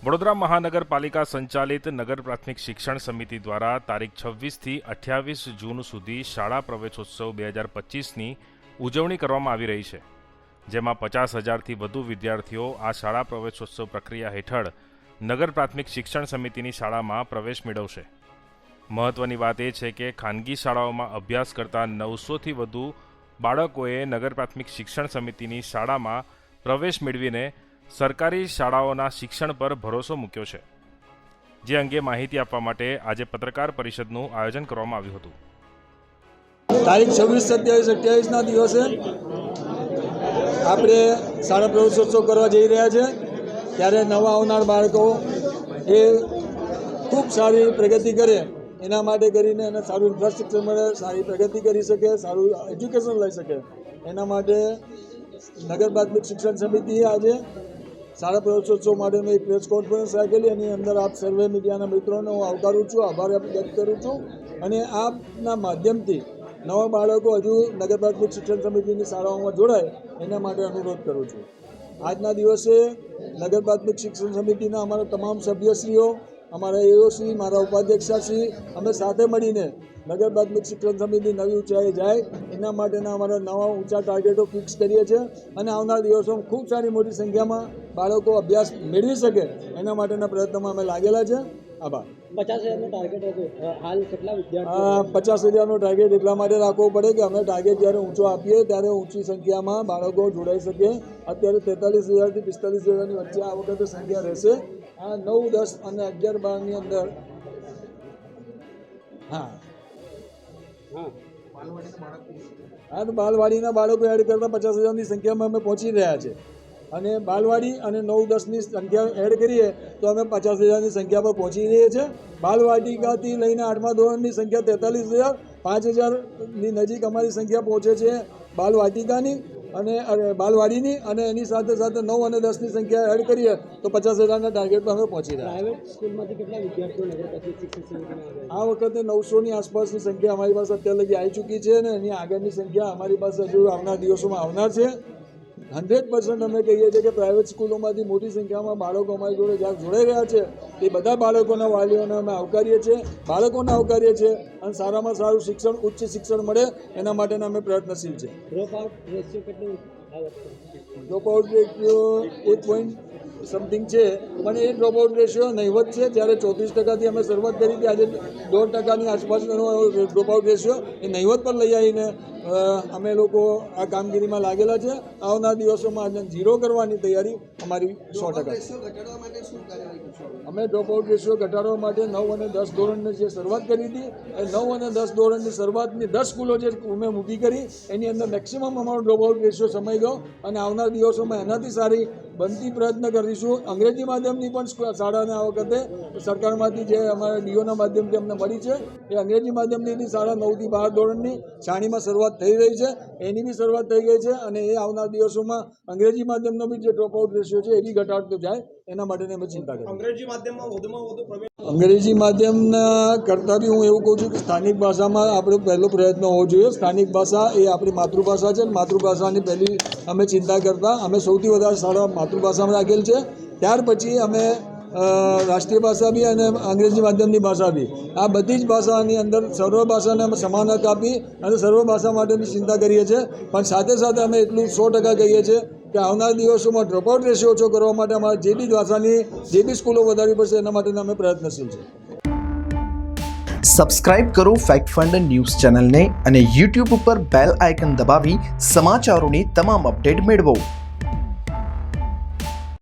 વડોદરા મહાનગરપાલિકા સંચાલિત નગર પ્રાથમિક શિક્ષણ સમિતિ દ્વારા તારીખ 26 થી 28 જૂન સુધી શાળા પ્રવેશોત્સવ 2025ની ઉજવણી કરવામાં આવી રહી છે, જેમાં 50,000થી વધુ વિદ્યાર્થીઓ આ શાળા પ્રવેશોત્સવ પ્રક્રિયા હેઠળ નગર પ્રાથમિક શિક્ષણ સમિતિની શાળામાં પ્રવેશ મેળવશે। મહત્વની વાત એ છે કે ખાનગી શાળાઓમાં અભ્યાસ કરતા 900થી વધુ બાળકોએ નગર પ્રાથમિક શિક્ષણ સમિતિની શાળામાં પ્રવેશ મેળવીને સરકારી શાળાઓના શિક્ષણ પર ભરોસો મૂક્યો છે, જે અંગે માહિતી આપવા માટે આજે પત્રકાર પરિષદનું આયોજન કરવામાં આવ્યું હતું। તારીખ 26, 27, 28ના દિવસે આપણે શાળા પ્રવેશોત્સવ કરવા જઈ રહ્યા છે, ત્યારે નવા આવનાર બાળકો એ ખૂબ સારી પ્રગતિ કરે એના માટે કરીને એને સારું ઇન્ફ્રાસ્ટ્રક્ચર મળે, સારી પ્રગતિ કરી શકે, સારું એજ્યુકેશન લઈ શકે, એના માટે નગર પ્રાથમિક શિક્ષણ સમિતિએ આજે શાળા પ્રવેશોત્સવ માટેની એક પ્રેસ કોન્ફરન્સ રાખેલી। એની અંદર આપ સર્વે મીડિયાના મિત્રોને હું આવકારું છું, આભાર વ્યક્ત કરું છું અને આપના માધ્યમથી નવા બાળકો હજુ નગર પ્રાથમિક શિક્ષણ સમિતિની શાળાઓમાં જોડાય એના માટે અનુરોધ કરું છું। આજના દિવસે નગર પ્રાથમિક શિક્ષણ સમિતિના અમારા તમામ સભ્યશ્રીઓ, અમારા એઓશ્રી, મારા ઉપાધ્યક્ષશ્રી, અમે સાથે મળીને નગર પ્રાથમિક શિક્ષણ સમિતિ નવી ઊંચાઈએ જાય એના માટેના અમારા નવા ઊંચા ટાર્ગેટો ફિક્સ કરીએ છીએ અને આવનાર દિવસોમાં ખૂબ સારી મોટી સંખ્યામાં બાળકો અભ્યાસ મેળવી શકે એના માટેના પ્રયત્નોમાં અમે લાગેલા છે। આભાર। 50,000નો ટાર્ગેટ હતો, હાલ કેટલા વિદ્યાર્થીઓ? 50,000નો ટાર્ગેટ એટલા માટે રાખવો પડે કે અમે ટાર્ગેટ જ્યારે ઊંચો આપીએ ત્યારે ઊંચી સંખ્યામાં બાળકો જોડાઈ શકે। અત્યારે 43,000થી 45,000ની વચ્ચે આ વખતે સંખ્યા રહેશે। આ 9, 10 અને 11, 12ની અંદર તો બાલવાડીના બાળકો એડ કરતાં 50,000ની સંખ્યામાં અમે પહોંચી રહ્યા છે અને બાલવાડી અને 9, 10ની સંખ્યા એડ કરીએ તો અમે 50,000ની સંખ્યા પર પહોંચી રહીએ છીએ। બાલવાટિકાથી લઈને 8મા ધોરણની સંખ્યા 43,000, 5,000ની નજીક અમારી સંખ્યા પહોંચે છે બાલવાટિકાની અને બાલવાડીની, અને એની સાથે સાથે 9 અને 10ની સંખ્યા એડ કરીએ તો 50,000ના ટાર્ગેટ પર અમે પહોંચી રહ્યા છીએ। પ્રાઇવેટ સ્કૂલમાંથી કેટલા વિદ્યાર્થીઓ નગર પ્રાથમિક શિક્ષણ સમિતિમાં આવ્યા? આ વખતે 900ની આસપાસની સંખ્યા અમારી પાસે અત્યારે લગી આવી ચૂકી છે અને એની આગળની સંખ્યા અમારી પાસે હજુ આવનાર દિવસોમાં આવનાર છે। 100% અમે કહીએ છીએ કે પ્રાઇવેટ સ્કૂલોમાંથી મોટી સંખ્યામાં બાળકો અમારી જોડે જ્યાં જોડાઈ રહ્યા છે એ બધા બાળકોના વાલીઓને અમે આવકારીએ છીએ, બાળકોને આવકારીએ છીએ અને સારામાં સારું શિક્ષણ, ઉચ્ચ શિક્ષણ મળે એના માટેના અમે પ્રયત્નશીલ છે। ડ્રોપ આઉટ રેશિયો કેટલું? ડ્રોપ આઉટ રેશિયો 1 સમથિંગ છે, પણ એ ડ્રોપ આઉટ રેશિયો નહીવત છે। જ્યારે 34%થી અમે શરૂઆત કરી હતી, આજે 1.5%ની આસપાસનો ડ્રોપ આઉટ રેશિયો એ નહીવત પર લઈ આવીને અમે લોકો આ કામગીરીમાં લાગેલા છે। આવનાર દિવસોમાં આજે 0 કરવાની તૈયારી અમારી 100%। અમે ડ્રોપ આઉટ રેશિયો ઘટાડવા માટે 9 અને 10 ધોરણની જે શરૂઆત કરી હતી એ 9 અને 10 ધોરણની શરૂઆતની 10 સ્કૂલો જે અમે ઊભી કરી એની અંદર મેક્સિમમ અમારો ડ્રોપ આઉટ રેશિયો સમય ગયો અને આવનાર દિવસોમાં એનાથી સારી બનતી પ્રયત્ન કરીશું। અંગ્રેજી માધ્યમની પણ શાળાને આ વખતે સરકારમાંથી જે અમારા ડીઓના માધ્યમથી અમને મળી છે એ અંગ્રેજી માધ્યમની શાળા 9 થી 12 ધોરણની છાણીમાં શરૂઆત થઈ રહી છે, એની બી શરૂઆત થઈ ગઈ છે અને એ આવનાર દિવસોમાં અંગ્રેજી માધ્યમનો બી જે ડ્રોપ આઉટ રેશિયો છે એ બી ઘટાડતો જાય એના માટેની અમે ચિંતા કરીએ। અંગ્રેજી માધ્યમમાં વધુમાં વધુ અંગ્રેજી માધ્યમના કરતાં બી હું એવું કહું છું કે સ્થાનિક ભાષામાં આપણો પહેલો પ્રયત્ન હોવો જોઈએ। સ્થાનિક ભાષા એ આપણી માતૃભાષા છે, માતૃભાષાની પહેલી અમે ચિંતા કરતાં અમે સૌથી વધારે શાળા માતૃભાષામાં રાખેલ છે, ત્યાર પછી અમે રાષ્ટ્રીય ભાષા બી અને અંગ્રેજી માધ્યમની ભાષા બી, આ બધી જ ભાષાની અંદર સર્વ ભાષાને અમે સમાન હક આપી અને સર્વ ભાષા માટેની ચિંતા કરીએ છીએ। પણ સાથે સાથે અમે એટલું 100% કહીએ છીએ કે આવનાર દિવસોમાં ડ્રોપઆઉટ રેશિયો ઓછો કરવા માટે અમારે જે બી ભાષાની જે બી સ્કૂલો વધારવી પડશે એના માટેના અમે પ્રયત્નશીલ છે। સબસ્ક્રાઇબ કરો ફેક્ટ ફંડ ન્યૂઝ ચેનલને અને YouTube ઉપર બેલ આઇકન દબાવી સમાચારોની તમામ અપડેટ મેળવો।